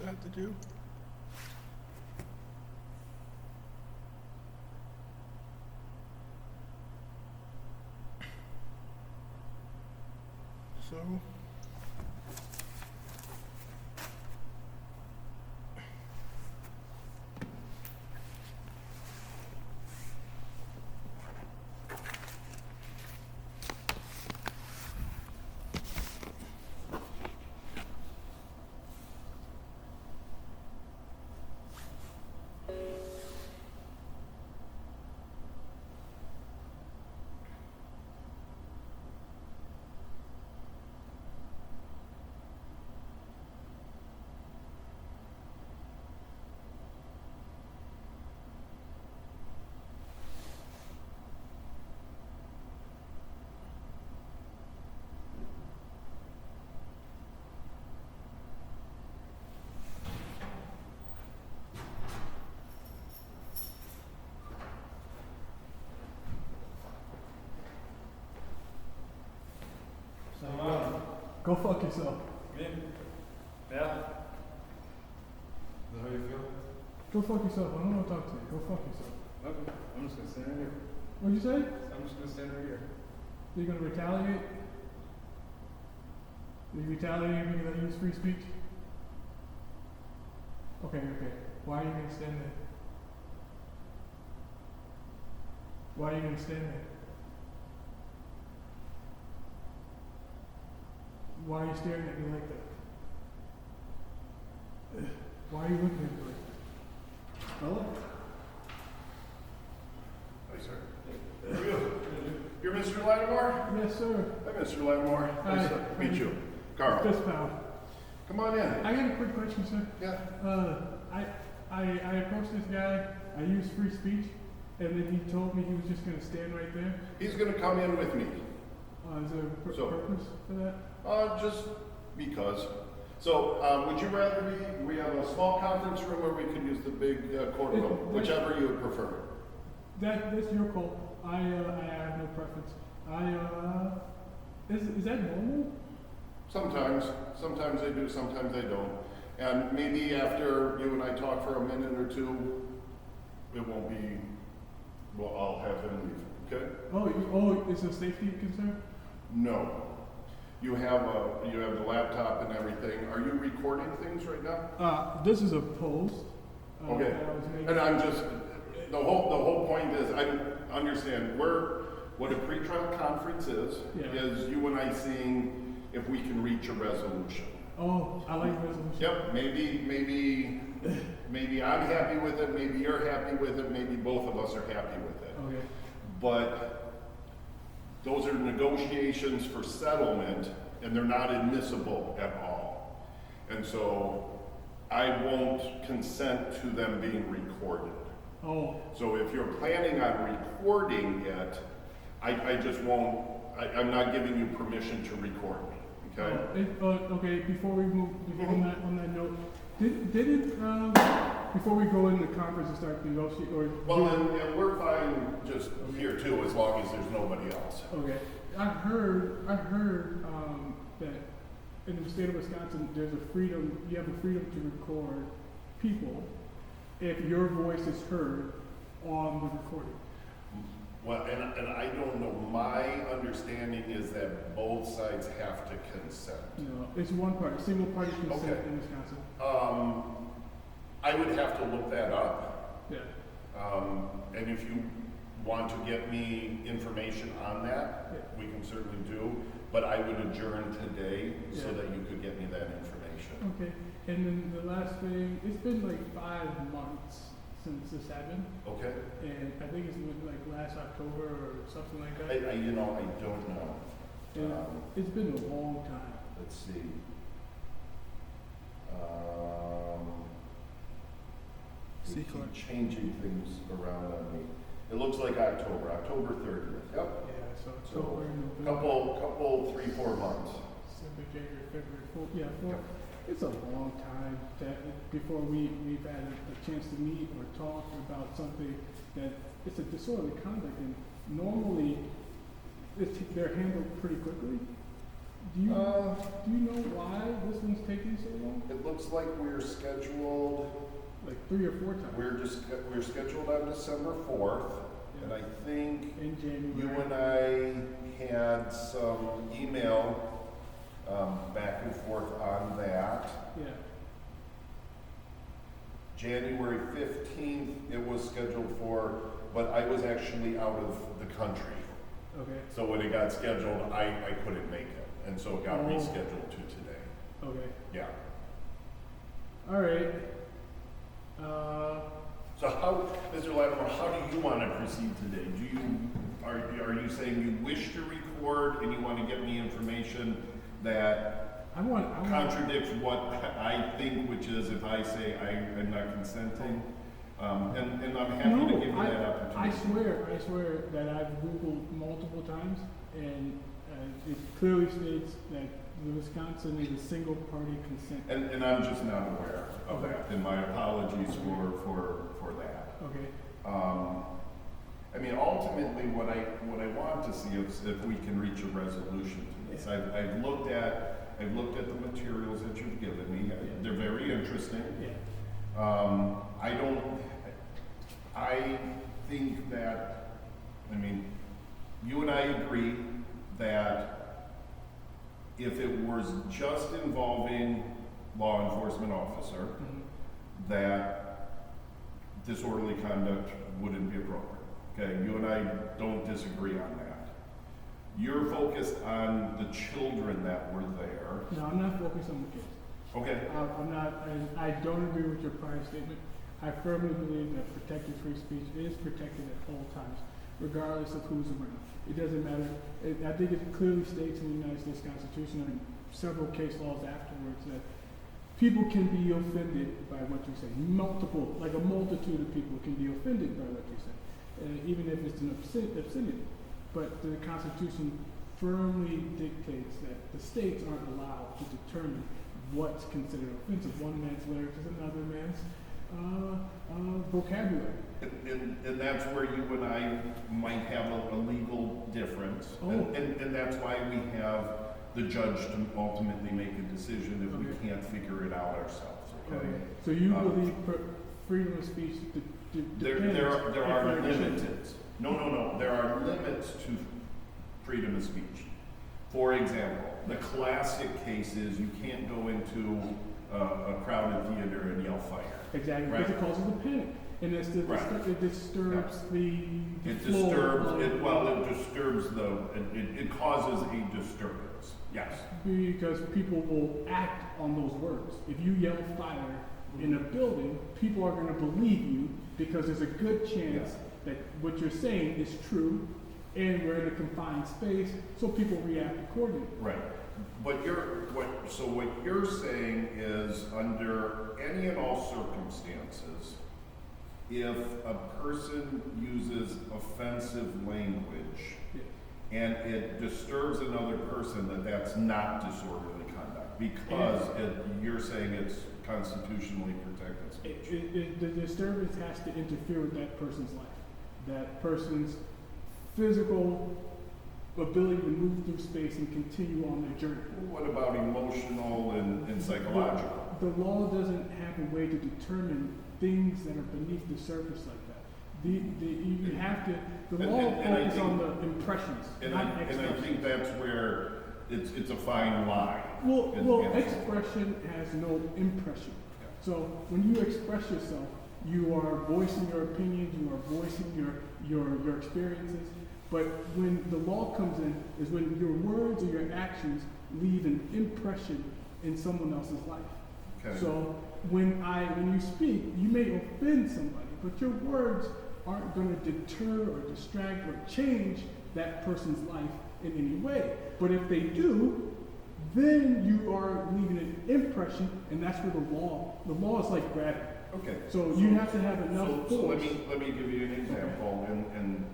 that to do? So. Go fuck yourself. Me? Yeah? Is that how you feel? Go fuck yourself. I don't want to talk to you. Go fuck yourself. Okay. I'm just gonna stand right here. What'd you say? I'm just gonna stand right here. You're gonna retaliate? You retaliating because I use free speech? Okay. Why are you gonna stand there? Why are you gonna stand there? Why are you staring at me like that? Why are you looking at me like that? Hello? Hi, sir. How are you? You're Mr. Lattimore? Yes, sir. Hi, Mr. Lattimore. Nice to meet you. Carl. Fist pound. Come on in. I got a quick question, sir. Yeah. I approached this guy, I used free speech, and then he told me he was just gonna stand right there. He's going to come in with me. Is there a So- purpose for that? Just because. So, would you rather we have a small conference room or we could use the big courtroom? Whichever you would prefer. That's your call. I have no preference. Is that normal? Sometimes. Sometimes they do, sometimes they don't. And maybe after you and I talk for a minute or two, it won't be, well, I'll have him leave, okay? Oh, it's a safety concern? No. You have the laptop and everything. Are you recording things right now? This is a post. Okay. That I was making. And I'm just, the whole point is, I understand, what a pretrial conference is you and I seeing if we can reach a resolution. Oh, I like resolution. Yep, maybe I'm happy with it, maybe you're happy with it, maybe both of us are happy with it. Okay. But those are negotiations for settlement, and they're not admissible at all. And so I won't consent to them being recorded. Oh. So if you're planning on recording it, I just won't, I'm not giving you permission to record me, okay? Okay, before we move, on that note, before we go in the conference and start negotiating, or... Well, and we're fine just here too, as long as there's nobody else. Okay. I heard that in the state of Wisconsin, you have a freedom to record people if your voice is heard on the recording. Well, and I don't know, my understanding is that both sides have to consent. No, it's one party, single party consent Okay. in Wisconsin. I would have to look that up. Yeah. And if you want to get me information on that, we can certainly do, but I would adjourn today so that you could get me that information. Okay, and then the last thing, it's been like 5 months since this happened, Okay? and I think it's been like last October or something like that. I don't know. And it's been a long time. Let's see. They keep changing things around on me. It looks like October 30th. Yep. Yeah, so October, November, Couple, 3-4 months. December, January, February, 4. Yeah, 4. It's a long time before we've had a chance to meet or talk about something that it's a disorderly conduct, and normally they're handled pretty quickly. Do you know why this one's taking so long? It looks like we're scheduled, Like 3 or 4 times. we're scheduled on December 4th, Yeah. and I think In January. you and I had some email back and forth on that. Yeah. January 15th, it was scheduled for, but I was actually out of the country. Okay. So when it got scheduled, I couldn't make it, and so it got Oh. rescheduled to today. Okay. Yeah. All right. So how, Mr. Latimer, how do you want to proceed today? Are you saying you wish to record and you want to get me information that I want. contradicts what I think, which is if I say I'm not consenting? And I'm happy to give you that opportunity. I swear that I've Googled multiple times, and it clearly states that Wisconsin is a single party consent. And I'm just not aware of that, and my apologies for that. Okay. I mean, ultimately, what I want to see is if we can reach a resolution to this. I've looked at the materials that you've given me. They're very interesting. Yeah. I think that, I mean, you and I agree that if it was just involving law enforcement officer, Mhm. that disorderly conduct wouldn't be appropriate. Okay, you and I don't disagree on that. You're focused on the children that were there. No, I'm not focused on the kids. Okay, I'm not. I don't agree with your prior statement. I firmly believe that protected free speech is protected at all times, regardless of who's around. It doesn't matter. I think it clearly states in the United States Constitution and several case laws afterwards that people can be offended by what you say. Like a multitude of people can be offended by what you say, even if it's an obscenity. But the Constitution firmly dictates that the states aren't allowed to determine what's considered offensive. One man's lyrics is another man's vocabulary. and that's where you and I might have a legal difference. Oh. And that's why we have the judge to ultimately make a decision if we Okay. can't figure it out ourselves, okay? So you believe freedom of speech There depends are if you're limits. No. There are limits to freedom of speech. For example, the classic case is you can't go into a crowded theater and yell fire. Exactly, Right. because it causes a panic, and it's Right. it disturbs the It flow disturbs, of- it causes a disturbance, yes. because people will act on those words. If you yell fire in a building, people are going to believe you because there's a good chance that what you're saying is true, and we're in a confined space, so people react accordingly. Right, but what you're saying is under any and all circumstances, if a person uses offensive language Yeah. and it disturbs another person, that's not disorderly conduct, because you're saying it's constitutionally protected speech. The disturbance has to interfere with that person's life, that person's physical ability to move through space and continue on their journey. What about emotional and psychological? The law doesn't have a way to determine things that are beneath the surface like that. You have to. The law focuses on the impressions, not And I expressions. think that's where it's a fine line. Well, expression has no impression. So when you express yourself, you are voicing your opinions, you are voicing your experiences. But when the law comes in, is when your words or your actions leave an impression in someone else's life. Okay. So when you speak, you may offend somebody, but your words aren't going to deter or distract or change that person's life in any way. But if they do, then you are leaving an impression, and that's where the law is like gravity. Okay. So you have to have enough So force. let me give you an example and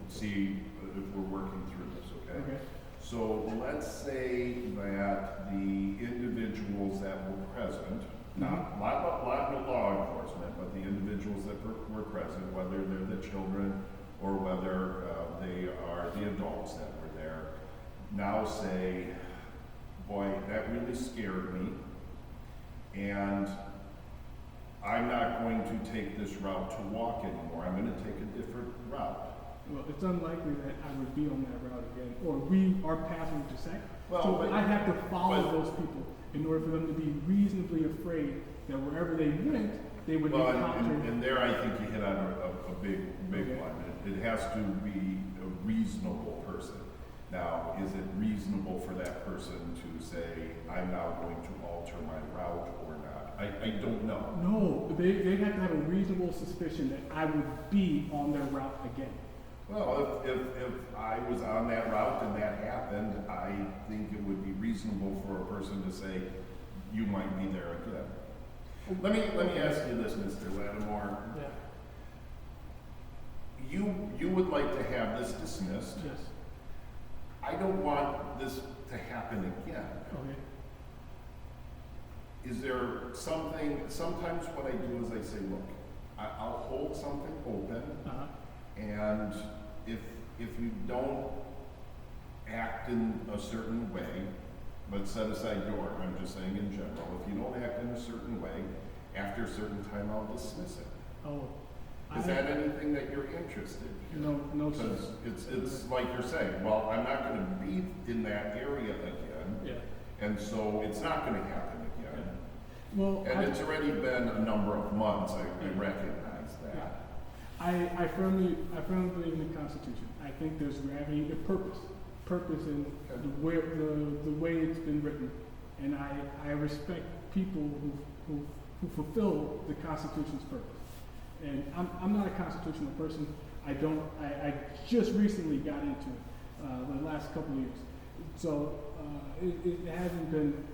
see if we're working through this, okay? Okay. So let's say that the individuals that were present, not law enforcement, but the individuals that were present, whether they're the children or whether they are the adults that were there, now say, boy, that really scared me. And I'm not going to take this route to walk anymore. I'm going to take a different route. Well, it's unlikely that I would be on that route again, or our paths would intersect. Well, So but- I have to follow but- those people in order for them to be reasonably afraid that wherever they went, they would Well, encounter. and there I think you hit on a big Okay. one. It has to be a reasonable person. Now, is it reasonable for that person to say, I'm now going to alter my route or not? I don't know. No, they have to have a reasonable suspicion that I would be on their route again. Well, if I was on that route and that happened, I think it would be reasonable for a person to say, you might be there again. Let me ask you this, Mr. Lattimore. Yeah. You would like to have this dismissed. Yes. I don't want this to happen again. Okay. Is there something, sometimes what I do is I say, look, I'll hold something open, Uh-huh. and if you don't act in a certain way, but set aside your, I'm just saying in general, if you don't act in a certain way, after a certain time I'll dismiss it. Oh. Is that anything that you're interested in? No, sir. Because it's like you're saying, well, I'm not gonna be in that area again, Yeah. and so it's not gonna happen again. Well, And it's already been a number of months, I recognize that. I firmly believe in the Constitution. I think there's gravity, a purpose in the way it's been written, and I respect people who fulfill the Constitution's purpose. And I'm not a constitutional person. I just recently got into it the last couple of years, so it hasn't been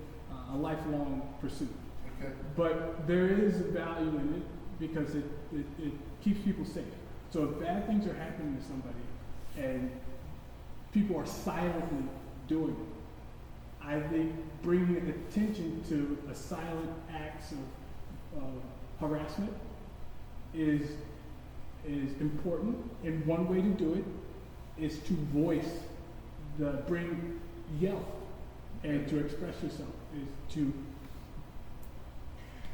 a lifelong pursuit. Okay. But there is value in it because it keeps people safe. So if bad things are happening to somebody and people are silently doing it, I think bringing attention to a silent acts of harassment is important. And one way to do it is to yell and to express yourself, is to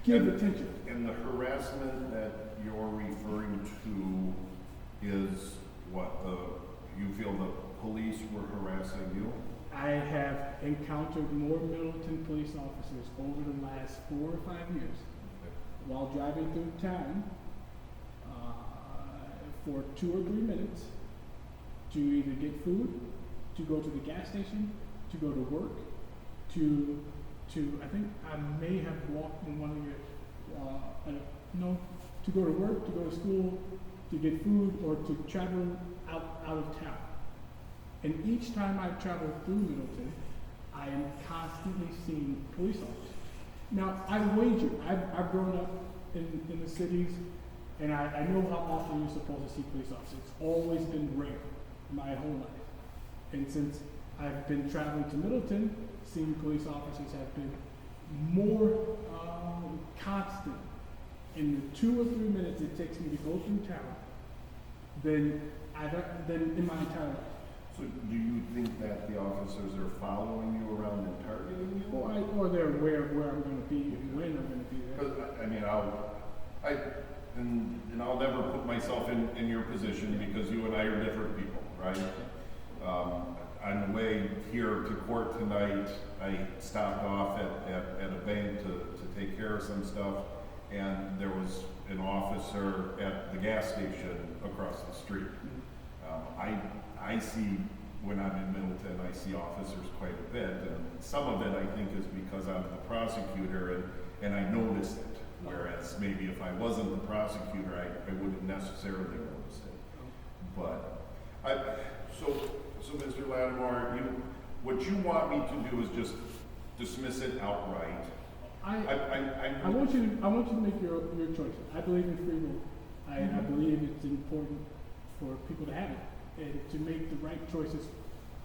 give attention. And the harassment that you're referring to is what, you feel the police were harassing you? I have encountered more Middleton police officers over the last 4 or 5 years while driving through town for 2 or 3 minutes to either get food, to go to the gas station, to go to work, to I think I may have walked in one of your, to go to work, to go to school, to get food, or to travel out of town. And each time I travel through Middleton, I am constantly seeing police officers. Now, I wager, I've grown up in the cities, and I know how often you're supposed to see police officers. It's always been rare my whole life. And since I've been traveling to Middleton, seeing police officers have been more constant in the 2 or 3 minutes it takes me to go through town than in my entire life. So do you think that the officers are following you around and targeting you? Or they're aware of where I'm going to be and when I'm going to be there. Because, I mean, I'll never put myself in your position because you and I are different people, right? On the way here to court tonight, I stopped off at a bank to take care of some stuff, and there was an officer at the gas station across the street. I see, when I'm in Middleton, I see officers quite a bit, and some of it I think is because I'm the prosecutor and I noticed it, whereas maybe if I wasn't the prosecutor, I wouldn't necessarily notice it. But, so Mr. Lattimore, what you want me to do is just dismiss it outright. I want you to make your choice. I believe in free will. I believe it's important for people to have it and to make the right choices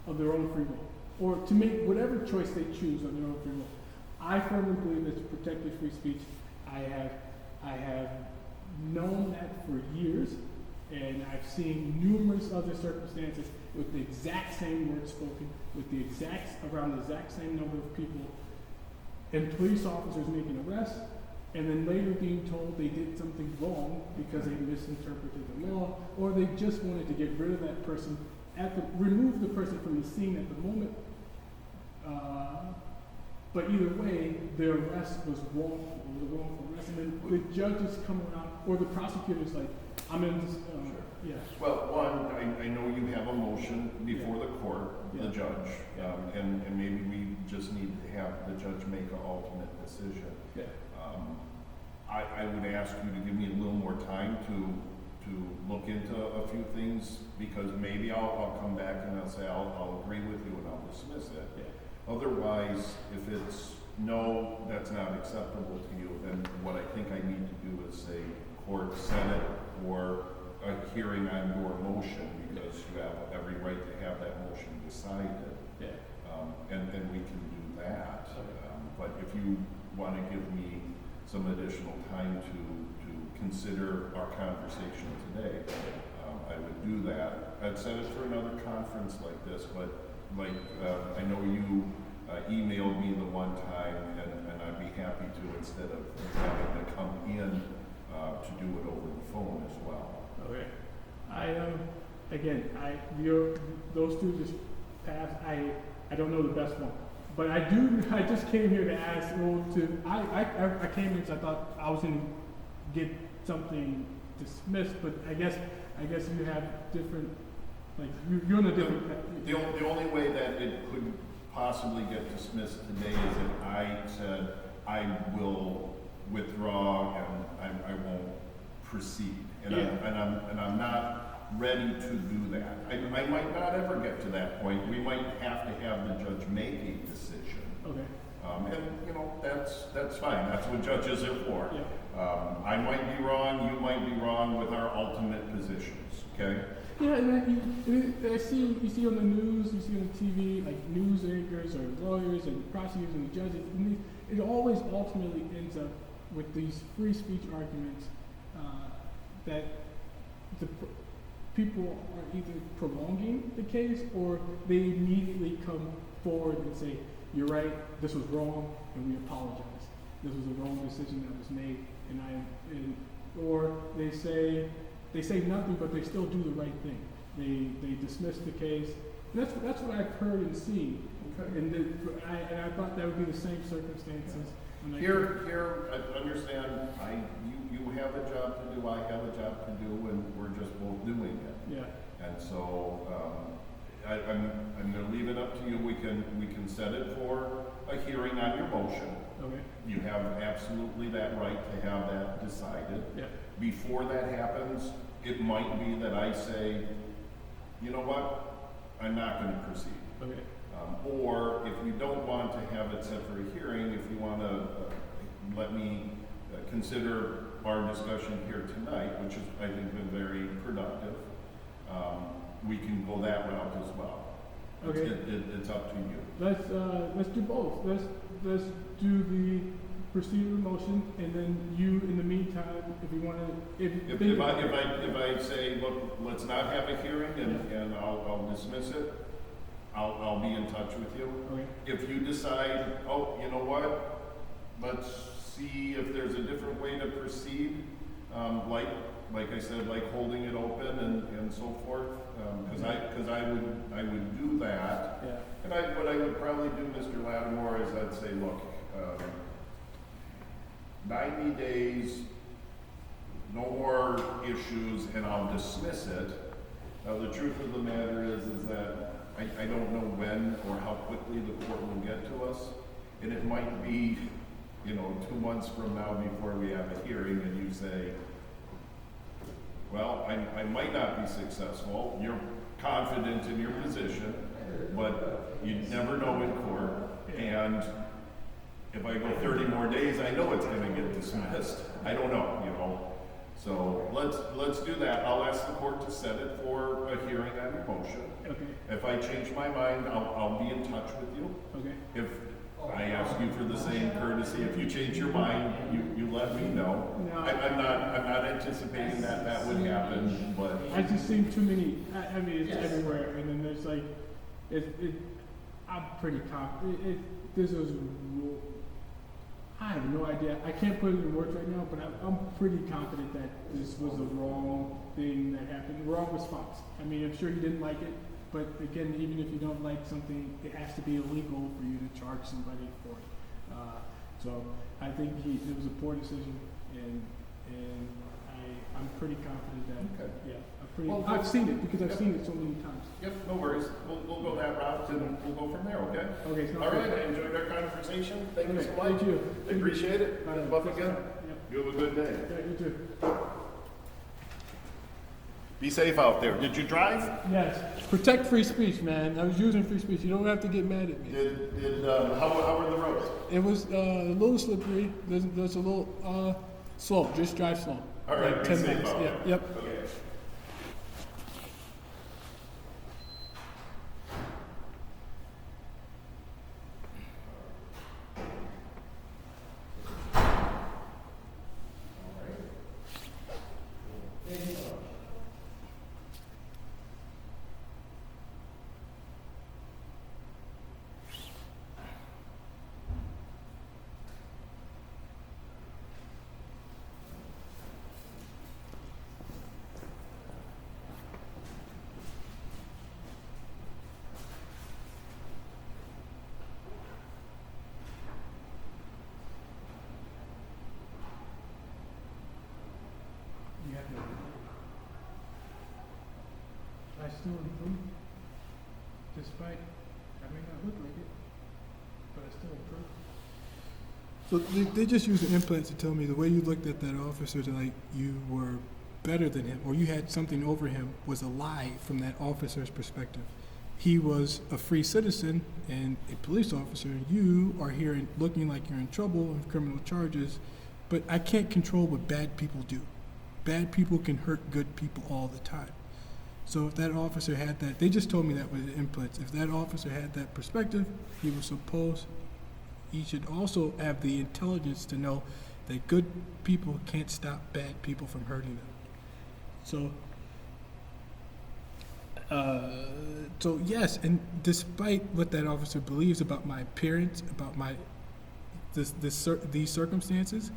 of their own free will, or to make whatever choice they choose of their own free will. I firmly believe it's protected free speech. I have known that for years, And I've seen numerous other circumstances with the exact same words spoken, with around the exact same number of people, and police officers making arrests, and then later being told they did something wrong because they misinterpreted the law, or they just wanted to get rid of that person, remove the person from the scene at the moment. But either way, the arrest was wrongful. It was a wrongful arrest, and then the judges come around, or the prosecutor's like, I'm in this, yeah. Well, one, I know you have a motion before the court, the judge, and maybe we just need to have the judge make an ultimate decision. Yeah. I would ask you to give me a little more time to look into a few things, because maybe I'll come back and I'll say, I'll agree with you and I'll dismiss it. Yeah. Otherwise, if it's no, that's not acceptable to you, then what I think I need to do is say, court, Senate, or a hearing on your motion, because you have every right to have that motion decided. Yeah. And we can do that. But if you want to give me some additional time to consider our conversation today, I would do that. I'd set it for another conference like this, but like I know you emailed me the one time, and I'd be happy to, instead of having to come in, to do it over the phone as well. Okay. Those two just passed. I don't know the best one, but I just came here to ask. I came here because I thought I was going to get something dismissed, but I guess you have different, like you're in a different. The only way that it could possibly get dismissed today is if I said I will withdraw and I won't proceed, and I'm not ready to do that. I might not ever get to that point. We might have to have the judge make a decision. Okay. And that's fine. That's what judges are for. Yeah. I might be wrong. You might be wrong with our ultimate positions. Okay. Yeah, and you see on the news, you see on TV, like news anchors or lawyers and prosecutors and the judges, and it always ultimately ends up with these free speech arguments that the people are either prolonging the case, or they immediately come forward and say, "You're right. This was wrong, and we apologize. This was a wrong decision that was made." Or they say nothing, but they still do the right thing. They dismiss the case. And that's what I've heard and seen. Okay. And I thought that would be the same circumstances. Here, I understand. You have a job to do. I have a job to do, and we're just both doing it. Yeah. And so I'm going to leave it up to you. We can set it for a hearing on your motion. Okay. You have absolutely that right to have that decided. Yeah. Before that happens, it might be that I say, you know what, I'm not going to proceed. Okay. Or if you don't want to have it set for a hearing, if you want to let me consider our discussion here tonight, which has, I think, been very productive, we can go that route as well. Okay. It's up to you. Let's do both. Let's do the procedural motion, and then you, in the meantime, if you want to, If I say, look, let's not have a hearing, and I'll dismiss it, I'll be in touch with you. Okay. If you decide, oh, you know what, let's see if there's a different way to proceed, like I said, like holding it open and so forth, because I would do that. Yeah. And what I would probably do, Mr. Lattimore, is I'd say, look, 90 days, no more issues, and I'll dismiss it. Now, the truth of the matter is that I don't know when or how quickly the court will get to us, and it might be, 2 months from now before we have a hearing, and you say, well, I might not be successful. You're confident in your position, but you never know in court, and if I go 30 more days, I know it's going to get dismissed. I don't know, So let's do that. I'll ask the court to set it for a hearing on your motion. Okay. If I change my mind, I'll be in touch with you. Okay. If I ask you for the same courtesy. If you change your mind, you let me know. No. I'm not anticipating that would happen, but I just seen too many. I mean, it's everywhere, and then there's like, I'm pretty confident. This was. I have no idea. I can't put it in words right now, but I'm pretty confident that this was the wrong thing that happened. The wrong response. I mean, I'm sure he didn't like it, but again, even if you don't like something, it has to be illegal for you to charge somebody for it. So I think it was a poor decision, and I'm pretty confident that. Okay. Yeah, Well, I've seen it because I've seen it so many times. yep, no worries. We'll go that route and we'll go from there, okay? Okay, sounds All right, good. I enjoyed our conversation. Thank you Okay, so much. thank you. I appreciate it. All right, Good luck thanks. again. Yep. You have a good day. Yeah, you too. Be safe out there. Did you drive? Yes. Protect free speech, man. I was using free speech. You don't have to get mad at me. How were the roads? It was a little slippery. There's a little slow. Just drive slow. All right, Like be 10 safe minutes. out Yeah. there. Yep. Okay. You have to. I still improve. Despite I may not look like it, but I still improve. So they just used an implant to tell me the way you looked at that officer, like you were better than him, or you had something over him, was a lie from that officer's perspective. He was a free citizen and a police officer. You are here looking like you're in trouble with criminal charges, but I can't control what bad people do. Bad people can hurt good people all the time. So if that officer had that, they just told me that with the implants. If that officer had that perspective, he should also have the intelligence to know that good people can't stop bad people from hurting them. So yes, and despite what that officer believes about my appearance, about these circumstances,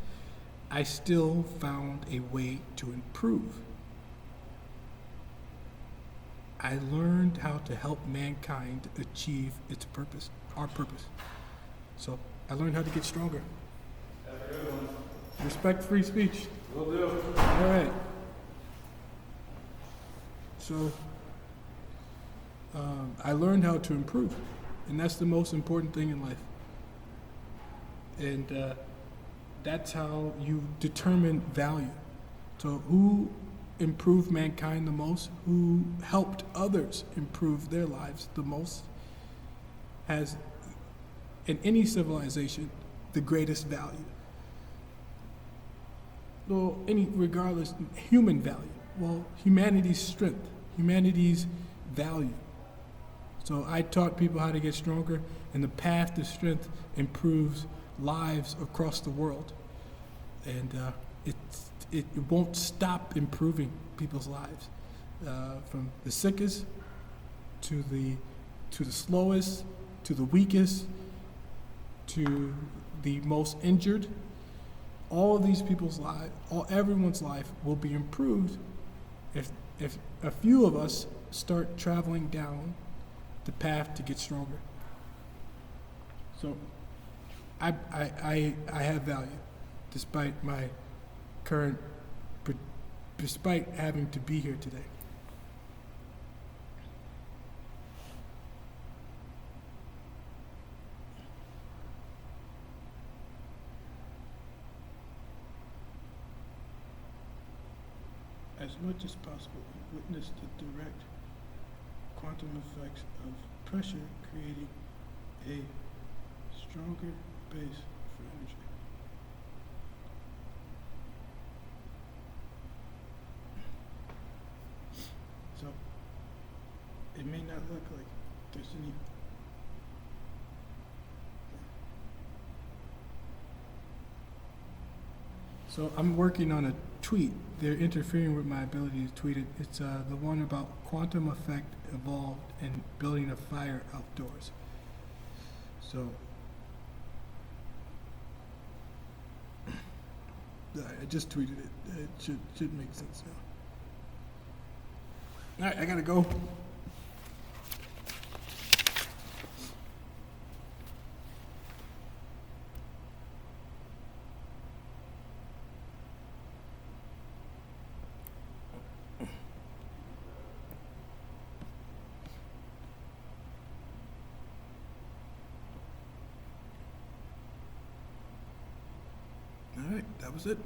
I still found a way to improve. I learned how to help mankind achieve its purpose, our purpose. So I learned how to get stronger. Have a good one. Respect free speech. Will do. All right. So I learned how to improve, and that's the most important thing in life. And that's how you determine value. So who improved mankind the most, who helped others improve their lives the most, has, in any civilization, the greatest value. Well, regardless, human value. Well, humanity's strength, humanity's value. So I taught people how to get stronger, and the path to strength improves lives across the world. And it won't stop improving people's lives, from the sickest to the slowest, to the weakest, to the most injured. All of these people's lives, everyone's life will be improved if a few of us start traveling down the path to get stronger. So I have value, despite having to be here today. As much as possible, we witness the direct quantum effects of pressure creating a stronger base for energy. So, it may not look like there's any So I'm working on a tweet. They're interfering with my ability to tweet it. It's the one about quantum effect evolved and building a fire outdoors. So I just tweeted it. It should make sense now. All right, I gotta go. All right, that was it.